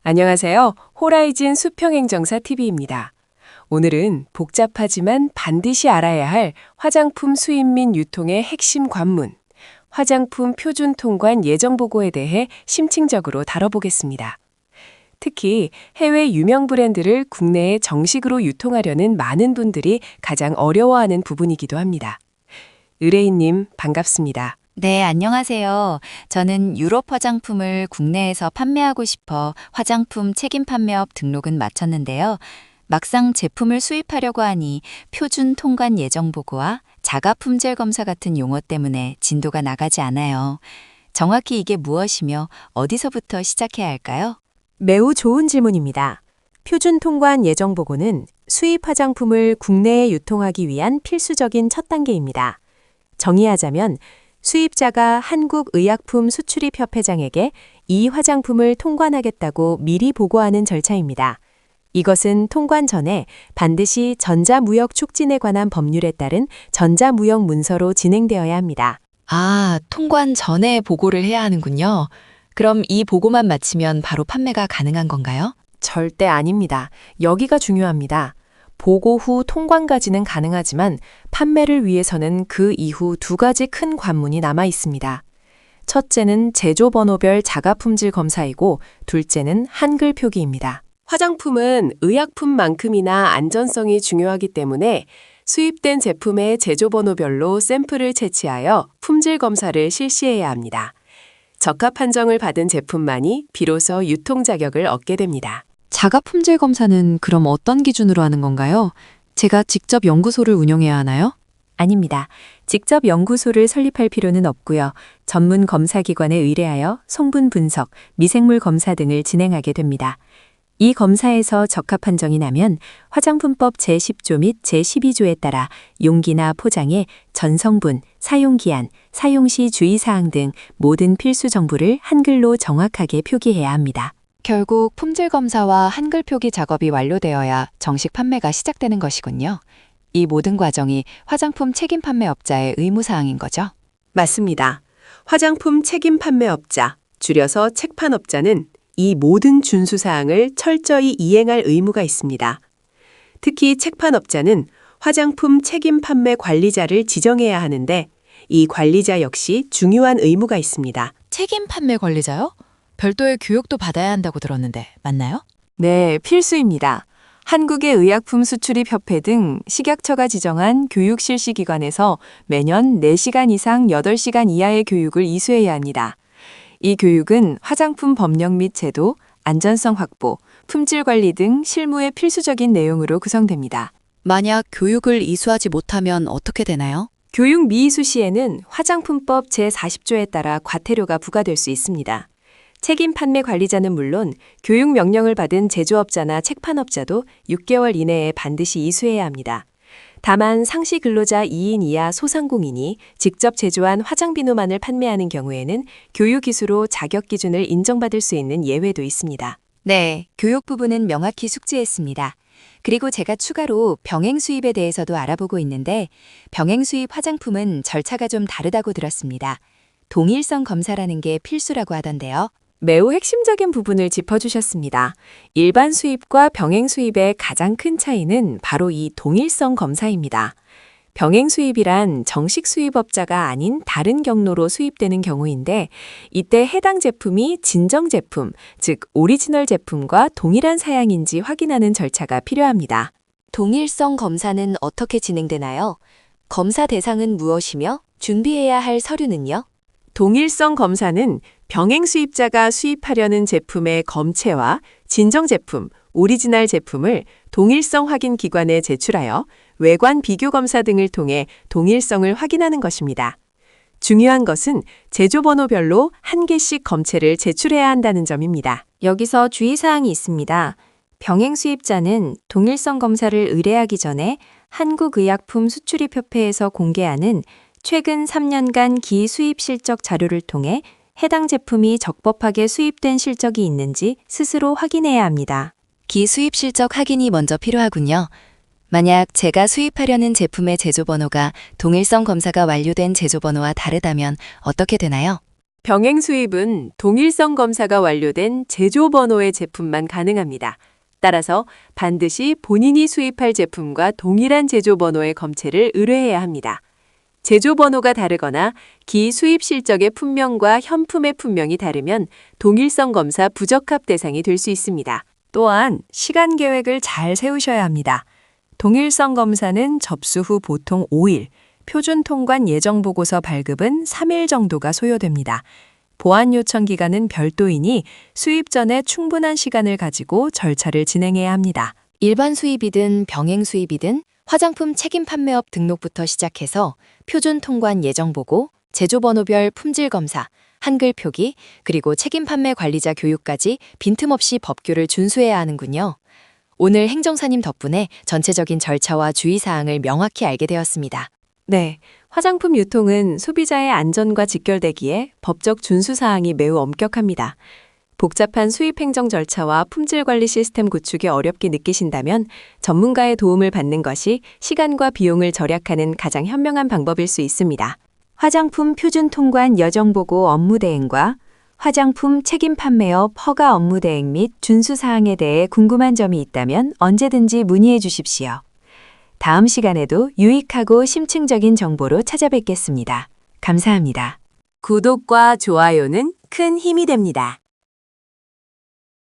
안녕하세요. 호라이즌 수평행정사 TV입니다. 오늘은 복잡하지만 반드시 알아야 할 화장품 수입 및 유통의 핵심 관문, 화장품 표준 통관 예정 보고에 대해 심층적으로 다뤄보겠습니다. 특히 해외 유명 브랜드를 국내에 정식으로 유통하려는 많은 분들이 가장 어려워하는 부분이기도 합니다. 의뢰인님, 반갑습니다. 네, 안녕하세요. 저는 유럽 화장품을 국내에서 판매하고 싶어 화장품 책임 판매업 등록은 마쳤는데요. 막상 제품을 수입하려고 하니 표준 통관 예정 보고와 자가 품질 검사 같은 용어 때문에 진도가 나가지 않아요. 정확히 이게 무엇이며 어디서부터 시작해야 할까요? 매우 좋은 질문입니다. 표준 통관 예정 보고는 수입 화장품을 국내에 유통하기 위한 필수적인 첫 단계입니다. 정의하자면 수입자가 한국의약품수출입협회장에게 이 화장품을 통관하겠다고 미리 보고하는 절차입니다. 이것은 통관 전에 반드시 전자무역 촉진에 관한 법률에 따른 전자무역 문서로 진행되어야 합니다. 아, 통관 전에 보고를 해야 하는군요. 그럼 이 보고만 마치면 바로 판매가 가능한 건가요? 절대 아닙니다. 여기가 중요합니다. 보고 후 통관까지는 가능하지만 판매를 위해서는 그 이후 두 가지 큰 관문이 남아 있습니다. 첫째는 제조번호별 자가품질 검사이고 둘째는 한글 표기입니다. 화장품은 의약품만큼이나 안전성이 중요하기 때문에 수입된 제품의 제조번호별로 샘플을 채취하여 품질 검사를 실시해야 합니다. 적합 판정을 받은 제품만이 비로소 유통 자격을 얻게 됩니다. 자가 품질 검사는 그럼 어떤 기준으로 하는 건가요? 제가 직접 연구소를 운영해야 하나요? 아닙니다. 직접 연구소를 설립할 필요는 없고요. 전문 검사기관에 의뢰하여 성분 분석, 미생물 검사 등을 진행하게 됩니다. 이 검사에서 적합 판정이 나면 화장품법 제10조 및 제12조에 따라 용기나 포장에 전성분, 사용기한, 사용시 주의사항 등 모든 필수 정보를 한글로 정확하게 표기해야 합니다. 결국 품질 검사와 한글 표기 작업이 완료되어야 정식 판매가 시작되는 것이군요. 이 모든 과정이 화장품 책임 판매업자의 의무사항인 거죠? 맞습니다. 화장품 책임 판매업자, 줄여서 책판업자는 이 모든 준수사항을 철저히 이행할 의무가 있습니다. 특히 책판업자는 화장품 책임 판매 관리자를 지정해야 하는데 이 관리자 역시 중요한 의무가 있습니다. 책임 판매 관리자요? 별도의 교육도 받아야 한다고 들었는데 맞나요? 네, 필수입니다. 한국의 의약품수출입협회 등 식약처가 지정한 교육 실시 기관에서 매년 4시간 이상 8시간 이하의 교육을 이수해야 합니다. 이 교육은 화장품 법령 및 제도, 안전성 확보, 품질 관리 등 실무의 필수적인 내용으로 구성됩니다. 만약 교육을 이수하지 못하면 어떻게 되나요? 교육 미이수 시에는 화장품법 제40조에 따라 과태료가 부과될 수 있습니다. 책임 판매 관리자는 물론 교육 명령을 받은 제조업자나 책판업자도 6개월 이내에 반드시 이수해야 합니다. 다만 상시 근로자 2인 이하 소상공인이 직접 제조한 화장비누만을 판매하는 경우에는 교육 기수로 자격 기준을 인정받을 수 있는 예외도 있습니다. 네, 교육 부분은 명확히 숙지했습니다. 그리고 제가 추가로 병행 수입에 대해서도 알아보고 있는데 병행 수입 화장품은 절차가 좀 다르다고 들었습니다. 동일성 검사라는 게 필수라고 하던데요. 매우 핵심적인 부분을 짚어주셨습니다. 일반 수입과 병행 수입의 가장 큰 차이는 바로 이 동일성 검사입니다. 병행 수입이란 정식 수입업자가 아닌 다른 경로로 수입되는 경우인데 이때 해당 제품이 진정 제품, 즉 오리지널 제품과 동일한 사양인지 확인하는 절차가 필요합니다. 동일성 검사는 어떻게 진행되나요? 검사 대상은 무엇이며 준비해야 할 서류는요? 동일성 검사는 병행 수입자가 수입하려는 제품의 검체와 진정 제품, 오리지널 제품을 동일성 확인 기관에 제출하여 외관 비교 검사 등을 통해 동일성을 확인하는 것입니다. 중요한 것은 제조번호별로 한 개씩 검체를 제출해야 한다는 점입니다. 여기서 주의사항이 있습니다. 병행 수입자는 동일성 검사를 의뢰하기 전에 한국의약품수출입협회에서 공개하는 최근 3년간 기수입 실적 자료를 통해 해당 제품이 적법하게 수입된 실적이 있는지 스스로 확인해야 합니다. 기수입 실적 확인이 먼저 필요하군요. 만약 제가 수입하려는 제품의 제조번호가 동일성 검사가 완료된 제조번호와 다르다면 어떻게 되나요? 병행 수입은 동일성 검사가 완료된 제조 번호의 제품만 가능합니다. 따라서 반드시 본인이 수입할 제품과 동일한 제조 번호의 검체를 의뢰해야 합니다. 제조 번호가 다르거나 기 수입 실적의 품명과 현품의 품명이 다르면 동일성 검사 부적합 대상이 될 수 있습니다. 또한 시간 계획을 잘 세우셔야 합니다. 동일성 검사는 접수 후 보통 5일, 표준 통관 예정 보고서 발급은 3일 정도가 소요됩니다. 보안 요청 기간은 별도이니 수입 전에 충분한 시간을 가지고 절차를 진행해야 합니다. 일반 수입이든 병행 수입이든 화장품 책임 판매업 등록부터 시작해서 표준 통관 예정 보고, 제조 번호별 품질 검사, 한글 표기, 그리고 책임 판매 관리자 교육까지 빈틈없이 법규를 준수해야 하는군요. 오늘 행정사님 덕분에 전체적인 절차와 주의사항을 명확히 알게 되었습니다. 네, 화장품 유통은 소비자의 안전과 직결되기에 법적 준수 사항이 매우 엄격합니다. 복잡한 수입 행정 절차와 품질 관리 시스템 구축이 어렵게 느끼신다면 전문가의 도움을 받는 것이 시간과 비용을 절약하는 가장 현명한 방법일 수 있습니다. 화장품 표준 통관 여정 보고 업무 대행과 화장품 책임 판매업 허가 업무 대행 및 준수 사항에 대해 궁금한 점이 있다면 언제든지 문의해 주십시오. 다음 시간에도 유익하고 심층적인 정보로 찾아뵙겠습니다. 감사합니다. 구독과 좋아요는 큰 힘이 됩니다.